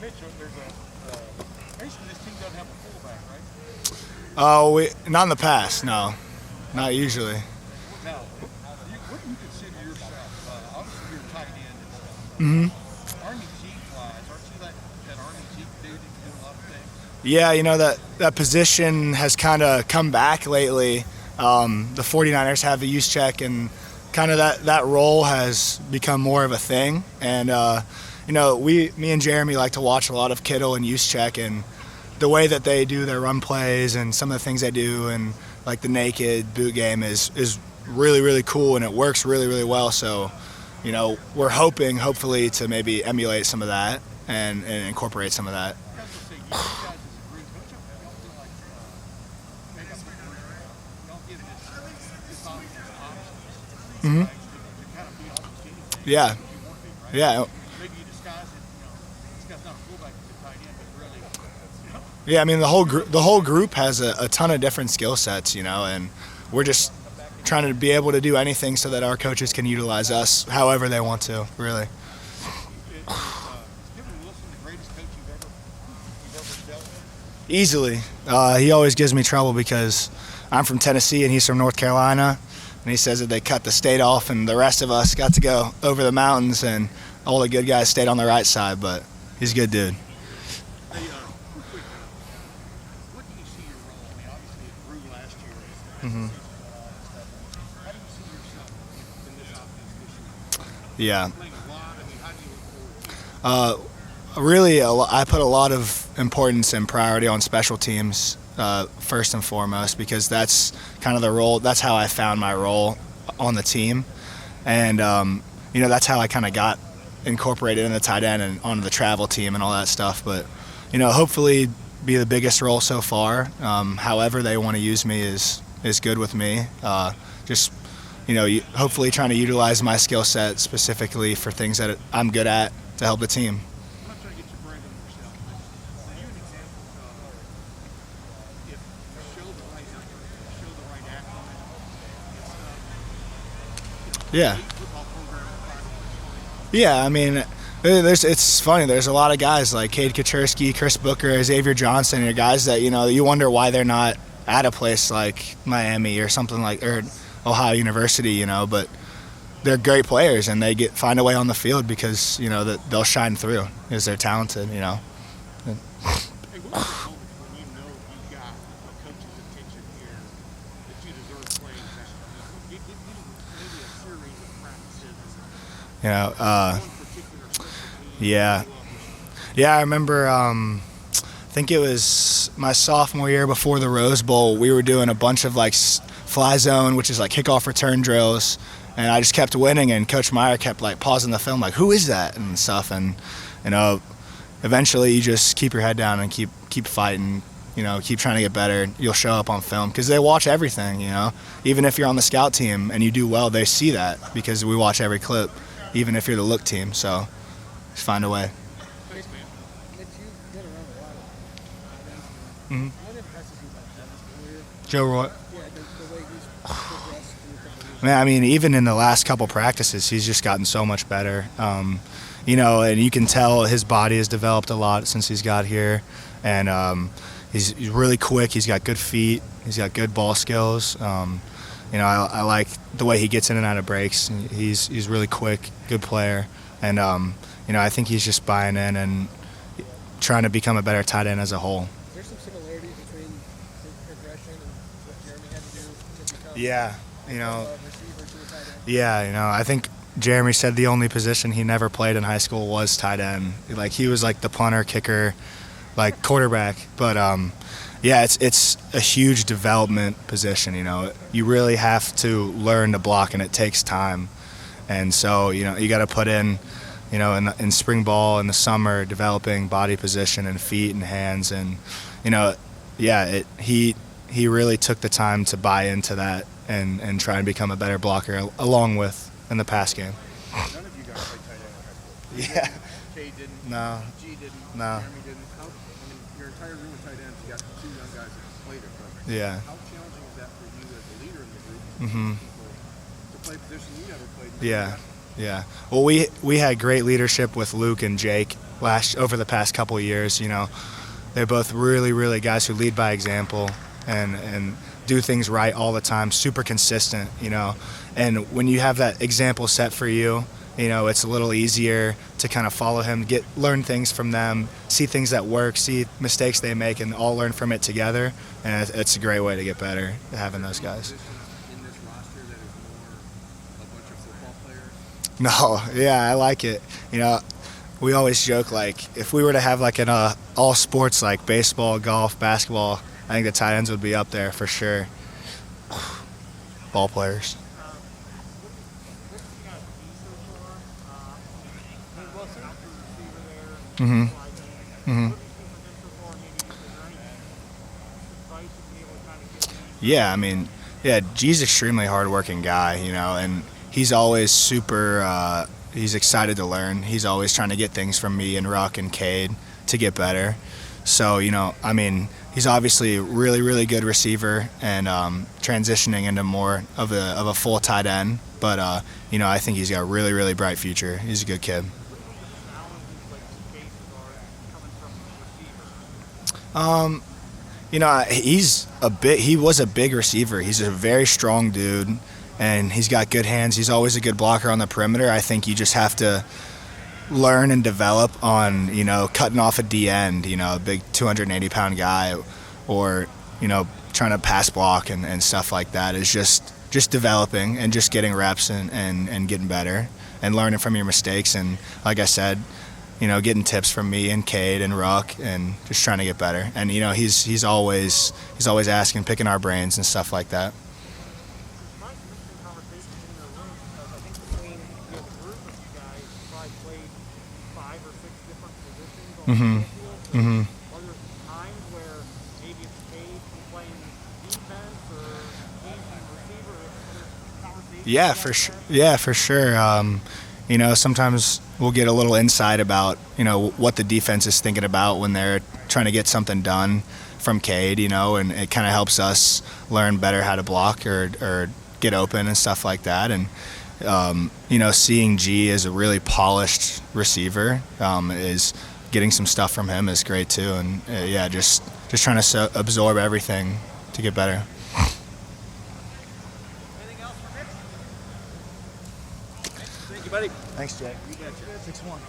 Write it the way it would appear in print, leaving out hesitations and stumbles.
Mitch, there's basically this team doesn't have a fullback, right? Oh, not in the past, no. Not usually. Now, what do you consider yourself? Obviously, you're a tight end and stuff. Mm-hmm. Army Zeke-wise, aren't you that Army Zeke dude that can do a lot of things? Yeah, that position has kind of come back lately. The 49ers have the use check, and kind of that role has become more of a thing. And, me and Jeremy like to watch a lot of Kittle and use check, and the way that they do their run plays and some of the things they do, and like the naked boot game is really, really cool, and it works really, really well. So, we're hopefully to maybe emulate some of that and incorporate some of that. Mm-hmm. Yeah. Yeah. Maybe you disguise it, this guy's not a fullback, he's a tight end, but really. Yeah, I mean the whole group has a ton of different skill sets, and we're just trying to be able to do anything so that our coaches can utilize us however they want to, really. Is Kevin Wilson the greatest coach you've ever dealt with? Easily. He always gives me trouble because I'm from Tennessee and he's from North Carolina, and he says that they cut the state off and the rest of us got to go over the mountains and all the good guys stayed on the right side, but he's a good dude. Hey, quick, what do you see your role? I mean, obviously it grew last year. Mm-hmm. How do you see yourself in this offense this year? Yeah. Playing a lot. I mean, how do you look forward to it? Really, I put a lot of importance and priority on special teams first and foremost, because that's kind of the role. That's how I found my role on the team, and that's how I kind of got incorporated in the tight end and onto the travel team and all that stuff. But hopefully be the biggest role so far. However they want to use me is good with me. Just hopefully trying to utilize my skill set specifically for things that I'm good at to help the team. I'm not trying to get your brand on yourself, but are you an example of if you show the right effort, show the right acumen, Yeah. football program will find. Yeah, I mean, it's funny. There's a lot of guys like Cade Kaczerski, Chris Booker, Xavier Johnson, are guys that you wonder why they're not at a place like Miami or something or Ohio University, but they're great players and they find a way on the field because that they'll shine through because they're talented. Hey, what's the moment when you got a coach's attention here that you deserve playing that? Give maybe a series of practices. One particular special team. Yeah. I remember. I think it was my sophomore year before the Rose Bowl. We were doing a bunch of fly zone, which is kickoff return drills, and I just kept winning. And Coach Meyer kept pausing the film, who is that and stuff. And eventually you just keep your head down and keep fighting. Keep trying to get better. You'll show up on film because they watch everything. Even if you're on the scout team and you do well, they see that because we watch every clip, even if you're the look team. So just find a way. Thanks, man. Mm-hmm. Joe Roy. Man, I mean, even in the last couple practices, he's just gotten so much better. And you can tell his body has developed a lot since he's got here, and he's really quick. He's got good feet. He's got good ball skills. I like the way he gets in and out of breaks. He's really quick, good player, and I think he's just buying in and trying to become a better tight end as a whole. Is there some similarities between his progression and what Jeremy had to do to become Yeah, a receiver to a tight end? Yeah, I think Jeremy said the only position he never played in high school was tight end. He was the punter, kicker, quarterback. But it's a huge development position. You really have to learn to block, and it takes time. And so you got to put in. In spring ball in the summer, developing body position and feet and hands, and he really took the time to buy into that and try and become a better blocker along with in the pass game. None of you guys played tight end in high school. Yeah. Kay didn't. No. G didn't. No. Jeremy didn't. Your entire room of tight ends, you got two young guys that played it. But Yeah. how challenging is that for you as a leader in the group? Mm-hmm. To play a position you never played? Yeah. Well, we had great leadership with Luke and Jake over the past couple of years. You know, they're both really, really guys who lead by example and do things right all the time, super consistent, you know. And when you have that example set for you, you know, it's a little easier to kind of follow him, learn things from them, see things that work, see mistakes they make, and all learn from it together. And it's a great way to get better, having those guys. In this roster that is more a bunch of football players? No, yeah, I like it. You know, we always joke, like, if we were to have like an all sports like baseball, golf, basketball, I think the tight ends would be up there for sure. Ball players. Mhm. Mhm. Yeah, I mean, yeah, G's extremely hardworking guy, you know, and he's always super. He's excited to learn. He's always trying to get things from me and Ruck and Cade to get better. So, you know, I mean, he's obviously a really, really good receiver and transitioning into more of a full tight end. But you know, I think he's got a really, really bright future. He's a good kid. You know, he was a big receiver. He's a very strong dude, and he's got good hands. He's always a good blocker on the perimeter. I think you just have to learn and develop on, you know, cutting off a D end, you know, a big 280-pound guy, or, you know, trying to pass block and stuff like that is just developing and just getting reps and getting better and learning from your mistakes. And like I said, you know, getting tips from me and Cade and Ruck and just trying to get better. And, you know, he's always asking, picking our brains and stuff like that. Mm-hmm. Mm-hmm. Are there times where maybe it's Cade playing defense or Cade receiver? Yeah, for sure. Yeah, for sure. You know, sometimes we'll get a little insight about, you know, what the defense is thinking about when they're trying to get something done from Cade, you know, and it kind of helps us learn better how to block or get open and stuff like that. And, you know, seeing G as a really polished receiver is getting some stuff from him is great too. And, yeah, just trying to absorb everything to get better. Anything else for Mitch? Thank you, buddy. Thanks, Jay. You betcha. 6'1".